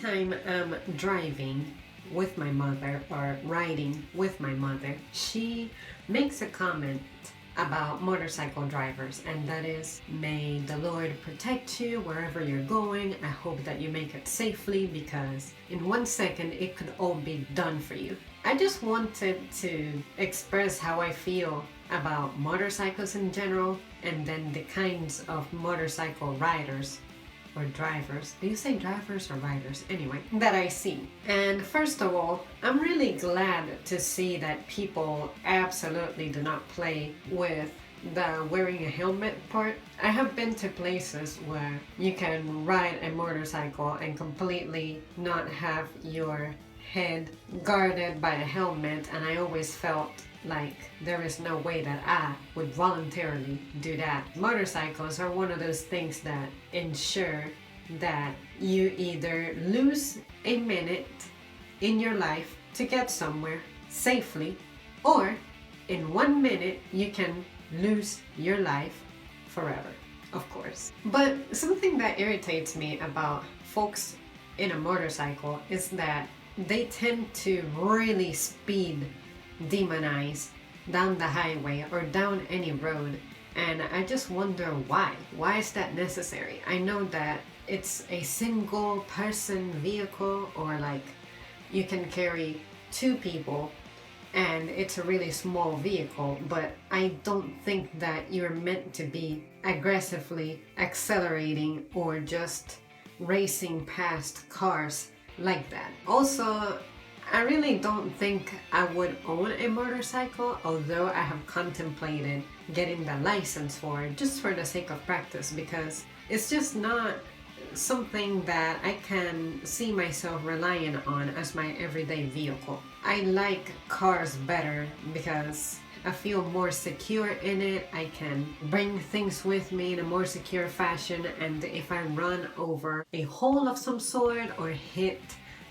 anytime I'm driving with my mother or riding with my mother, she makes a comment about motorcycle drivers, and that is, may the Lord protect you wherever you're going. I hope that you make it safely, because in 1 second it could all be done for you. I just wanted to express how I feel about motorcycles in general, and then the kinds of motorcycle riders or drivers. Do you say drivers or riders? Anyway, that I see. And first of all, I'm really glad to see that people absolutely do not play with the wearing a helmet part. I have been to places where you can ride a motorcycle and completely not have your head guarded by a helmet, and I always felt like there is no way that I would voluntarily do that. Motorcycles are one of those things that ensure that you either lose a minute in your life to get somewhere safely, or in 1 minute you can lose your life forever, of course. But something that irritates me about folks in a motorcycle is that they tend to really speed demonize down the highway or down any road, and I just wonder why. Why is that necessary? I know that it's a single person vehicle, or like you can carry 2 people and it's a really small vehicle, but I don't think that you're meant to be aggressively accelerating or just racing past cars like that. Also, I really don't think I would own a motorcycle, although I have contemplated getting the license for it just for the sake of practice, because it's just not something that I can see myself relying on as my everyday vehicle. I like cars better because I feel more secure in it. I can bring things with me in a more secure fashion, and if I run over a hole of some sort or hit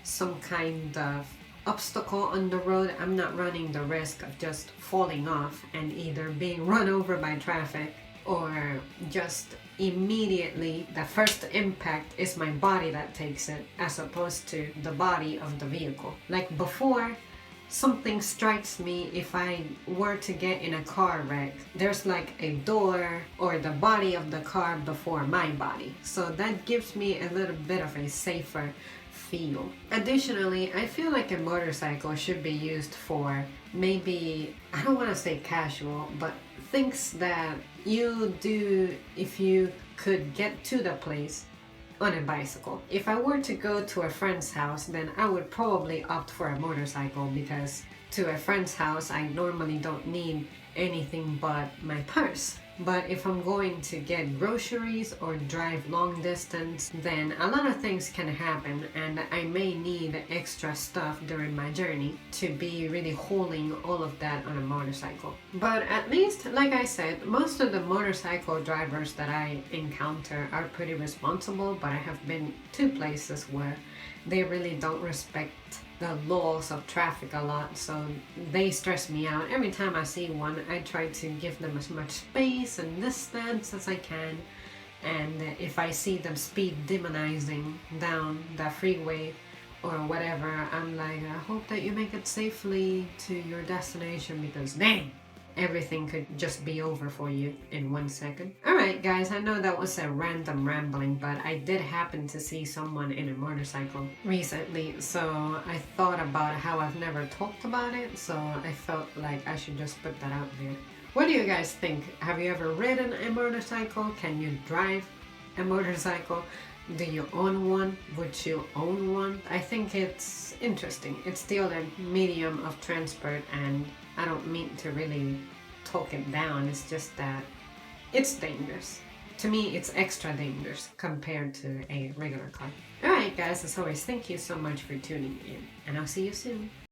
some kind of obstacle on the road, I'm not running the risk of just falling off and either being run over by traffic, or just immediately the first impact is my body that takes it, as opposed to the body of the vehicle. Like before something strikes me, if I were to get in a car wreck, there's like a door or the body of the car before my body, so that gives me a little bit of a safer feel. Additionally, I feel like a motorcycle should be used for maybe, I don't want to say casual, but things that you do if you could get to the place on a bicycle. If I were to go to a friend's house, then I would probably opt for a motorcycle, because to a friend's house I normally don't need anything but my purse. But if I'm going to get groceries or drive long distance, then a lot of things can happen, and I may need extra stuff during my journey to be really hauling all of that on a motorcycle. But at least, like I said, most of the motorcycle drivers that I encounter are pretty responsible, but I have been to places where they really don't respect the laws of traffic a lot, so they stress me out. Every time I see one, I try to give them as much space and distance as I can, and if I see them speed demonizing down the freeway or whatever, I'm like, I hope that you make it safely to your destination, because dang, everything could just be over for you in 1 second. Alright guys, I know that was a random rambling, but I did happen to see someone in a motorcycle recently, so I thought about how I've never talked about it, so I felt like I should just put that out there. What do you guys think? Have you ever ridden a motorcycle? Can you drive a motorcycle? Do you own one? Would you own one? I think it's interesting. It's still a medium of transport, and I don't mean to really talk it down. It's just that it's dangerous. To me, it's extra dangerous compared to a regular car. Alright guys, as always, thank you so much for tuning in, and I'll see you soon.